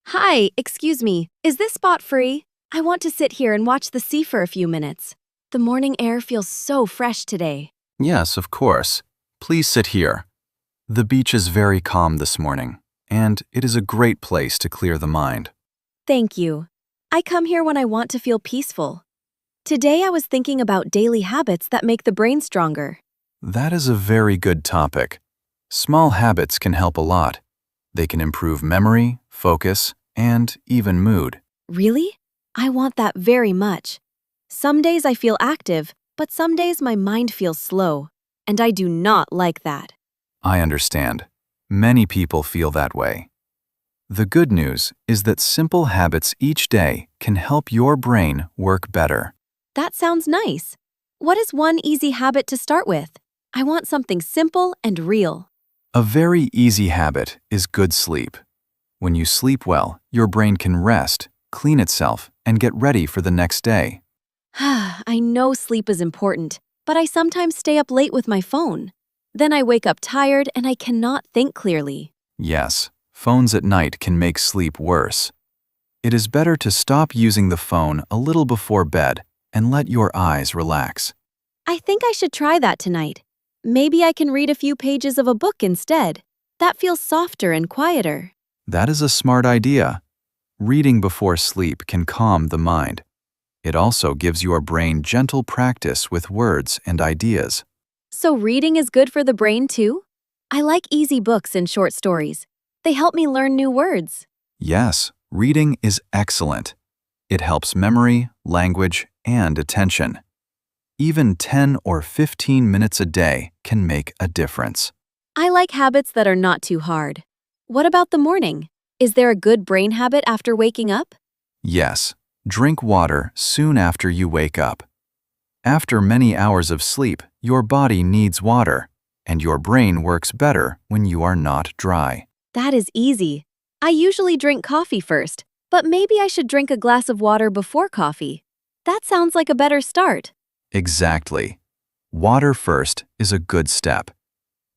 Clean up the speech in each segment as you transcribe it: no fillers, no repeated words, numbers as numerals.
Hi, excuse me. Is this spot free? I want to sit here and watch the sea for a few minutes. The morning air feels so fresh today. Yes, of course. Please sit here. The beach is very calm this morning, and it is a great place to clear the mind. Thank you. I come here when I want to feel peaceful. Today I was thinking about daily habits that make the brain stronger. That is a very good topic. Small habits can help a lot. They can improve memory, focus, and even mood. Really? I want that very much. Some days I feel active, but some days my mind feels slow, and I do not like that. I understand. Many people feel that way. The good news is that simple habits each day can help your brain work better. That sounds nice. What is one easy habit to start with? I want something simple and real. A very easy habit is good sleep. When you sleep well, your brain can rest, clean itself, and get ready for the next day. I know sleep is important, but I sometimes stay up late with my phone. Then I wake up tired and I cannot think clearly. Yes, phones at night can make sleep worse. It is better to stop using the phone a little before bed and let your eyes relax. I think I should try that tonight. Maybe I can read a few pages of a book instead. That feels softer and quieter. That is a smart idea. Reading before sleep can calm the mind. It also gives your brain gentle practice with words and ideas. So reading is good for the brain too? I like easy books and short stories. They help me learn new words. Yes, reading is excellent. It helps memory, language, and attention. Even 10 or 15 minutes a day can make a difference. I like habits that are not too hard. What about the morning? Is there a good brain habit after waking up? Yes, drink water soon after you wake up. After many hours of sleep, your body needs water, and your brain works better when you are not dry. That is easy. I usually drink coffee first, but maybe I should drink a glass of water before coffee. That sounds like a better start. Exactly. Water first is a good step.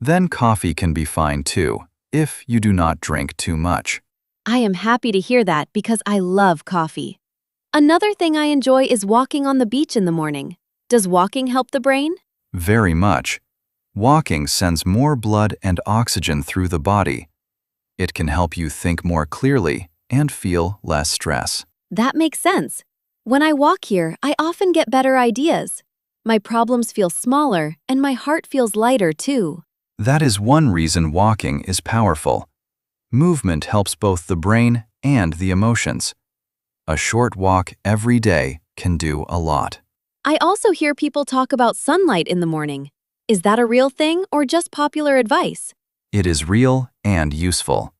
Then coffee can be fine too, if you do not drink too much. I am happy to hear that because I love coffee. Another thing I enjoy is walking on the beach in the morning. Does walking help the brain? Very much. Walking sends more blood and oxygen through the body. It can help you think more clearly and feel less stress. That makes sense. When I walk here, I often get better ideas. My problems feel smaller and my heart feels lighter too. That is one reason walking is powerful. Movement helps both the brain and the emotions. A short walk every day can do a lot. I also hear people talk about sunlight in the morning. Is that a real thing or just popular advice? It is real and useful.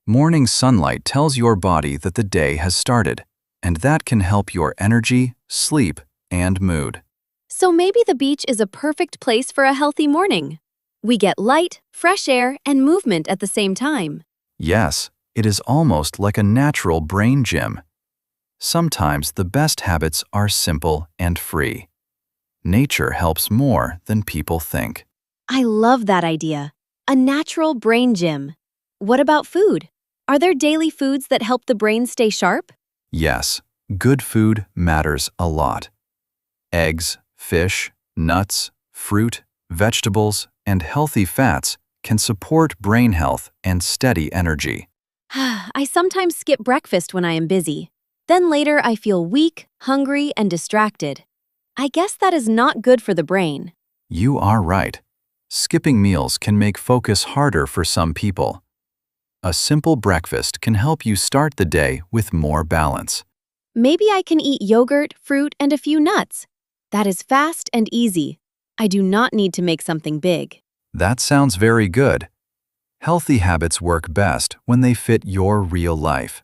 Morning sunlight tells your body that the day has started, and that can help your energy, sleep, and mood. So maybe the beach is a perfect place for a healthy morning. We get light, fresh air, and movement at the same time. Yes, it is almost like a natural brain gym. Sometimes the best habits are simple and free. Nature helps more than people think. I love that idea. A natural brain gym. What about food? Are there daily foods that help the brain stay sharp? Yes, good food matters a lot. Eggs, fish, nuts, fruit, vegetables, and healthy fats can support brain health and steady energy. I sometimes skip breakfast when I am busy. Then later I feel weak, hungry, and distracted. I guess that is not good for the brain. You are right. Skipping meals can make focus harder for some people. A simple breakfast can help you start the day with more balance. Maybe I can eat yogurt, fruit, and a few nuts. That is fast and easy. I do not need to make something big. That sounds very good. Healthy habits work best when they fit your real life.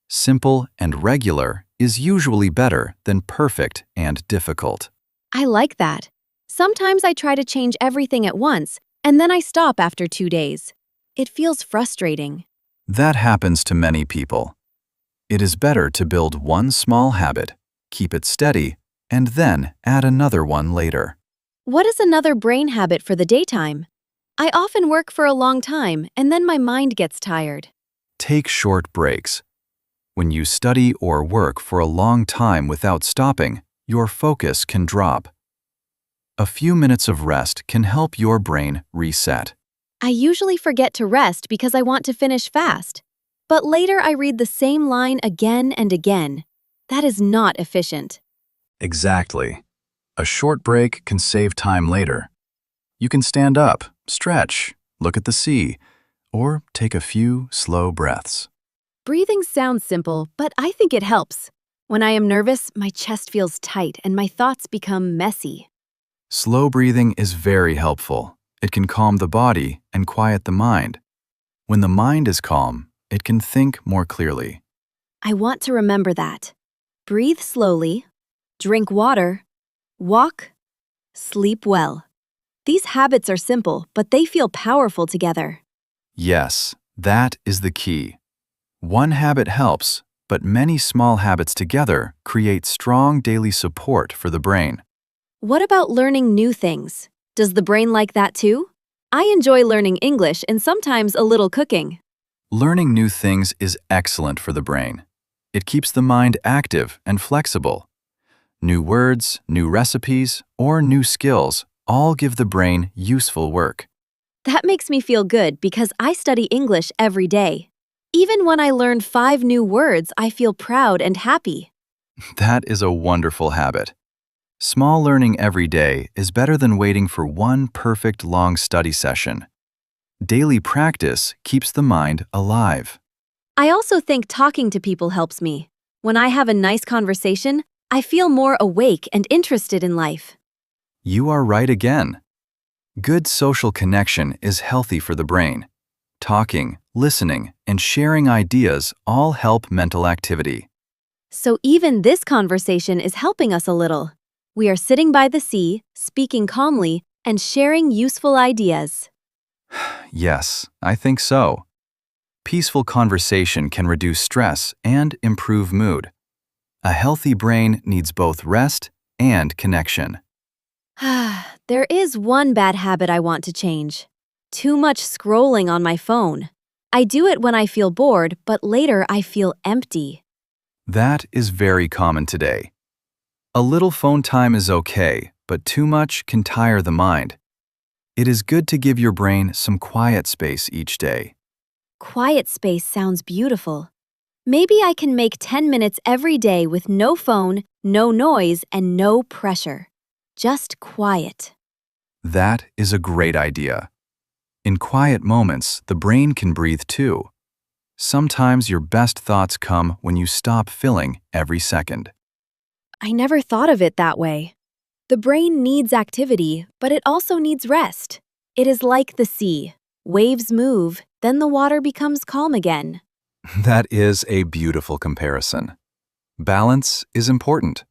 Simple and regular is usually better than perfect and difficult. I like that. Sometimes I try to change everything at once, and then I stop after 2 days. It feels frustrating. That happens to many people. It is better to build one small habit, keep it steady, and then add another one later. What is another brain habit for the daytime? I often work for a long time, and then my mind gets tired. Take short breaks. When you study or work for a long time without stopping, your focus can drop. A few minutes of rest can help your brain reset. I usually forget to rest because I want to finish fast. But later I read the same line again and again. That is not efficient. Exactly. A short break can save time later. You can stand up, stretch, look at the sea, or take a few slow breaths. Breathing sounds simple, but I think it helps. When I am nervous, my chest feels tight and my thoughts become messy. Slow breathing is very helpful. It can calm the body and quiet the mind. When the mind is calm, it can think more clearly. I want to remember that. Breathe slowly, drink water, walk, sleep well. These habits are simple, but they feel powerful together. Yes, that is the key. One habit helps, but many small habits together create strong daily support for the brain. What about learning new things? Does the brain like that too? I enjoy learning English and sometimes a little cooking. Learning new things is excellent for the brain. It keeps the mind active and flexible. New words, new recipes, or new skills all give the brain useful work. That makes me feel good because I study English every day. Even when I learn 5 new words, I feel proud and happy. That is a wonderful habit. Small learning every day is better than waiting for one perfect long study session. Daily practice keeps the mind alive. I also think talking to people helps me. When I have a nice conversation, I feel more awake and interested in life. You are right again. Good social connection is healthy for the brain. Talking, listening, and sharing ideas all help mental activity. So even this conversation is helping us a little. We are sitting by the sea, speaking calmly, and sharing useful ideas. Yes, I think so. Peaceful conversation can reduce stress and improve mood. A healthy brain needs both rest and connection. There is one bad habit I want to change. Too much scrolling on my phone. I do it when I feel bored, but later I feel empty. That is very common today. A little phone time is okay, but too much can tire the mind. It is good to give your brain some quiet space each day. Quiet space sounds beautiful. Maybe I can make 10 minutes every day with no phone, no noise, and no pressure. Just quiet. That is a great idea. In quiet moments, the brain can breathe too. Sometimes your best thoughts come when you stop filling every second. I never thought of it that way. The brain needs activity, but it also needs rest. It is like the sea. Waves move, then the water becomes calm again. That is a beautiful comparison. Balance is important.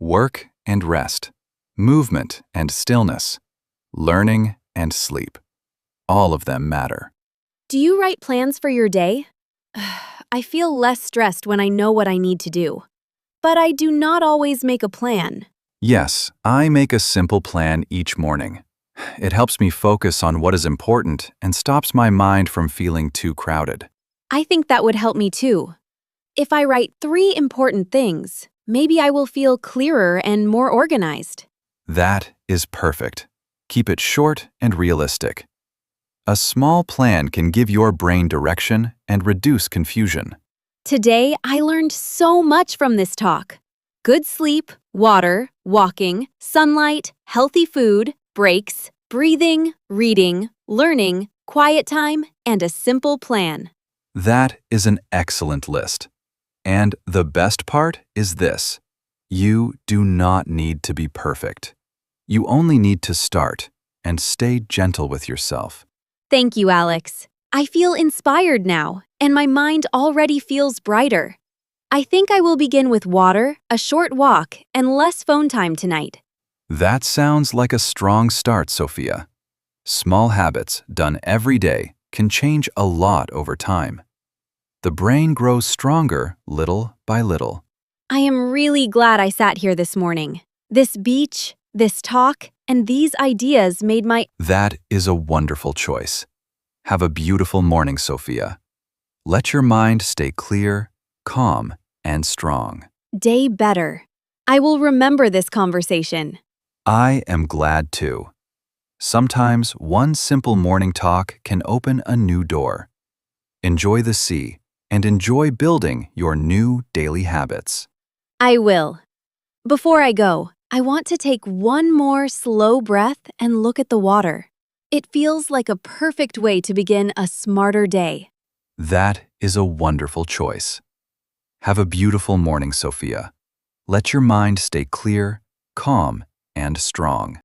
Work and rest. Movement and stillness. Learning and sleep. All of them matter. Do you write plans for your day? I feel less stressed when I know what I need to do. But I do not always make a plan. Yes, I make a simple plan each morning. It helps me focus on what is important and stops my mind from feeling too crowded. I think that would help me too. If I write 3 important things, maybe I will feel clearer and more organized. That is perfect. Keep it short and realistic. A small plan can give your brain direction and reduce confusion. Today, I learned so much from this talk. Good sleep, water, walking, sunlight, healthy food, breaks, breathing, reading, learning, quiet time, and a simple plan. That is an excellent list. And the best part is this. You do not need to be perfect. You only need to start and stay gentle with yourself. Thank you, Alex. I feel inspired now, and my mind already feels brighter. I think I will begin with water, a short walk, and less phone time tonight. That sounds like a strong start, Sophia. Small habits done every day can change a lot over time. The brain grows stronger little by little. I am really glad I sat here this morning. This beach, this talk, and these ideas made my... That is a wonderful choice. Have a beautiful morning, Sophia. Let your mind stay clear, calm, and strong. Day better. I will remember this conversation. I am glad too. Sometimes one simple morning talk can open a new door. Enjoy the sea and enjoy building your new daily habits. I will. Before I go, I want to take one more slow breath and look at the water. It feels like a perfect way to begin a smarter day. That is a wonderful choice. Have a beautiful morning, Sophia. Let your mind stay clear, calm, and strong.